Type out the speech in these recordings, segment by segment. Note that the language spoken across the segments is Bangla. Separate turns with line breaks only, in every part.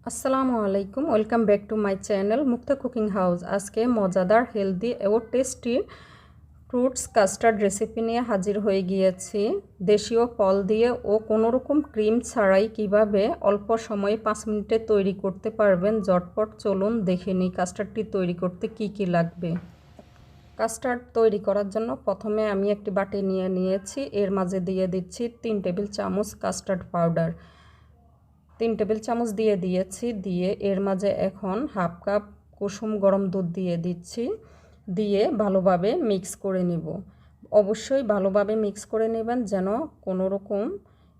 আসসালামু আলাইকুম, welcome back to my channel Mukta cooking house. আজকে মজাদার, হেলদি ও টেস্টি ফ্রুটস কাস্টার্ড রেসিপি নিয়ে হাজির হয়ে গিয়েছি। দেশীয় ফল দিয়ে ও কোনো রকম ক্রিম ছাড়াই কিভাবে অল্প সময়ে 5 মিনিটে তৈরি করতে পারবেন ঝটপট, চলুন দেখে নিই কাস্টার্ডটি তৈরি করতে কি কি লাগবে। কাস্টার্ড তৈরি করার জন্য প্রথমে আমি একটি বাটি নিয়ে নিয়েছি, এর মাঝে দিয়ে দিচ্ছি 3 টেবিল চামচ কাস্টার্ড পাউডার। 3 টেবিল চামচ দিয়ে দিয়েছি, দিয়ে এর মাঝে এখন হাফ কাপ কুসুম গরম দুধ দিয়ে দিচ্ছি, দিয়ে ভালোভাবে মিক্স করে নিব। অবশ্যই ভালোভাবে মিক্স করে নেবেন যেন কোনো রকম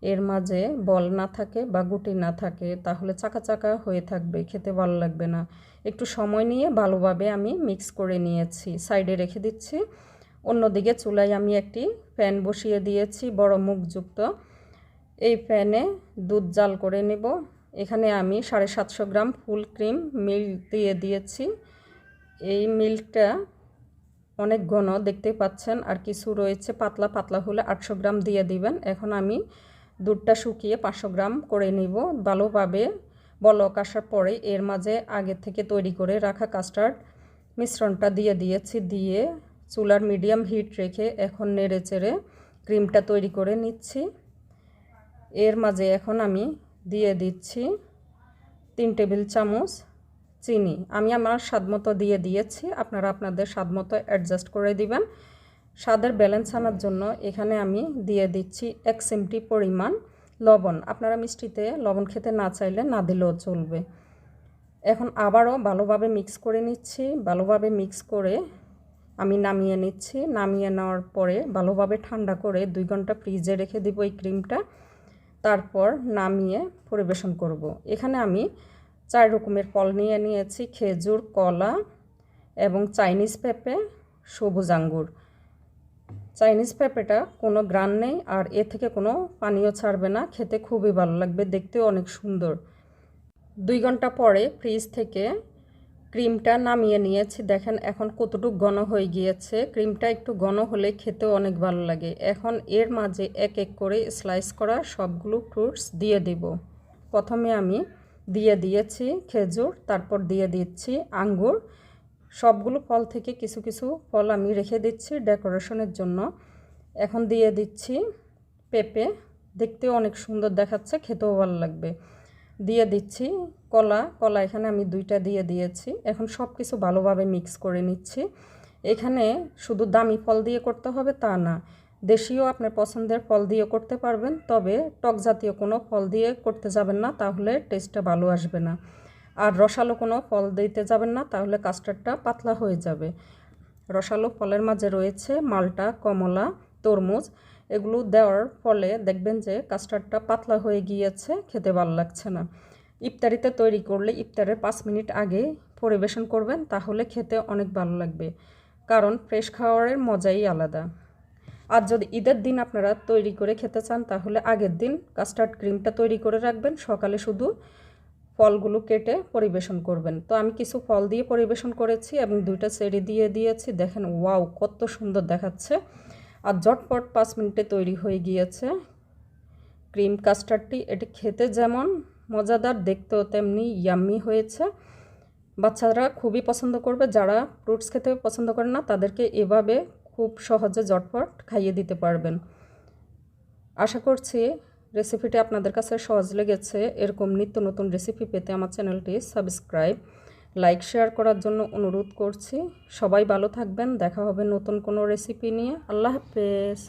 এর মাঝে বল না থাকে বা গুটি না থাকে, তাহলে চাকা চাকা হয়ে থাকবে, খেতে ভালো লাগবে না। একটু সময় নিয়ে ভালোভাবে আমি মিক্স করে নিয়েছি, সাইডে রেখে দিচ্ছি। অন্যদিকে চুলায় আমি একটি প্যান বসিয়ে দিয়েছি বড় মুখযুক্ত। এই প্যানে দুধ জাল করে নেব। এখানে আমি 750 গ্রাম ফুল ক্রিম মিল্ক দিয়ে দিয়েছি। এই মিল্কটা অনেক ঘন দেখতে পাচ্ছেন, আর কিছু রয়েছে পাতলা পাতলা, হলে 800 গ্রাম দিয়ে দিবেন। এখন আমি দুধটা শুকিয়ে 500 গ্রাম করে নিব। ভালোভাবে বলক আসার পরে এর মাঝে আগে থেকে তৈরি করে রাখা কাস্টার্ড মিশ্রণটা দিয়ে দিয়েছি, দিয়ে চুলার মিডিয়াম হিট রেখে এখন নেড়ে চেড়ে ক্রিমটা তৈরি করে নিচ্ছি। এর মাঝে এখন আমি দিয়ে দিচ্ছি 3 টেবিল চামচ চিনি। আমি আমার স্বাদমতো দিয়ে দিয়েছি, আপনারা আপনাদের স্বাদমতো অ্যাডজাস্ট করে দিবেন। স্বাদের ব্যালেন্স আনার জন্য এখানে আমি দিয়ে দিচ্ছি 1 চিমটি পরিমাণ লবণ। আপনারা মিষ্টিতে লবণ খেতে না চাইলে না দিলেও চলবে। এখন আবারও ভালোভাবে মিক্স করে নিচ্ছি। ভালোভাবে মিক্স করে আমি নামিয়ে নিচ্ছি। নামিয়ে নেওয়ার পরে ভালোভাবে ঠান্ডা করে 2 ঘন্টা ফ্রিজে রেখে দিব এই ক্রিমটা। তারপর নামিয়ে পরিবেশন করব। এখানে আমি 4 রকমের ফল নিয়ে নিয়েছি, খেজুর, কলা এবং চাইনিজ পেঁপে, সবুজ আঙ্গুর। চাইনিজ পেঁপেটা কোনো গ্রান নেই, আর এ থেকে কোনো পানিও ছাড়বে না, খেতে খুবই ভালো লাগবে, দেখতেও অনেক সুন্দর। 2 ঘন্টা পরে ফ্রিজ থেকে ক্রিমটা নামিয়ে নিয়েছি, দেখেন এখন কতটুকু ঘন হয়ে গিয়েছে। ক্রিমটা একটু ঘন হলে খেতেও অনেক ভালো লাগে। এখন এর মাঝে এক এক করে স্লাইস করা সবগুলো ফ্রুটস দিয়ে দেব। প্রথমে আমি দিয়ে দিয়েছি খেজুর, তারপর দিয়ে দিচ্ছি আঙ্গুর। সবগুলো ফল থেকে কিছু কিছু ফল আমি রেখে দিচ্ছি ডেকোরেশনের জন্য। এখন দিয়ে দিচ্ছি পেঁপে, দেখতেও অনেক সুন্দর দেখাচ্ছে, খেতেও ভালো লাগবে। দিয়ে দিচ্ছি কলা এখানে আমি 2টা দিয়ে দিয়েছি। এখন সব কিছু ভালোভাবে মিক্স করে নিচ্ছি। এখানে শুধু দামি ফল দিয়ে করতে হবে তা না, দেশীয় আপনার পছন্দের ফল দিয়ে করতে পারবেন, তবে টক জাতীয় কোনো ফল দিয়ে করতে যাবেন না, তাহলে টেস্টটা ভালো আসবে না। আর রসালো কোনো ফল দিতে যাবেন না, তাহলে কাস্টার্ডটা পাতলা হয়ে যাবে। রসালো ফলের মাঝে রয়েছে মালটা, কমলা, তরমুজ। এগুলো দেওয়ার ফলে দেখবেন যে কাস্টার্ডটা পাতলা হয়ে গিয়েছে, খেতে ভালো লাগছে না। ইফতারিতে তৈরি করলে ইফতারের 5 মিনিট আগে পরিবেশন করবেন, তাহলে খেতে অনেক ভালো লাগবে, কারণ ফ্রেশ খাওয়ারের মজাই আলাদা। আর যদি ঈদের দিন আপনারা তৈরি করে খেতে চান, তাহলে আগের দিন কাস্টার্ড ক্রিমটা তৈরি করে রাখবেন, সকালে শুধু ফলগুলো কেটে পরিবেশন করবেন। তো আমি কিছু ফল দিয়ে পরিবেশন করেছি এবং 2টা চেরি দিয়ে দিয়েছি। দেখেন ওয়াও, কত সুন্দর দেখাচ্ছে, আর ঝটপট 5 মিনিটে তৈরি হয়ে গিয়েছে ক্রিম কাস্টার্ডটি। এটি খেতে যেমন মজাদার, দেখতেও তেমনি ইয়াম্মি হয়েছে। বাচ্চারা খুবই পছন্দ করবে, যারা ফ্রুটস খেতে পছন্দ করে না তাদেরকে এভাবে খুব সহজে ঝটপট খাইয়ে দিতে পারবেন। আশা করছি রেসিপিটি আপনাদের কাছে সহজ লেগেছে। এরকম নিত্য নতুন রেসিপি পেতে আমার চ্যানেলটি সাবস্ক্রাইব, লাইক, শেয়ার করার জন্য অনুরোধ করছি। সবাই ভালো থাকবেন, দেখা হবে নতুন কোনো রেসিপি নিয়ে। আল্লাহ হাফেজ।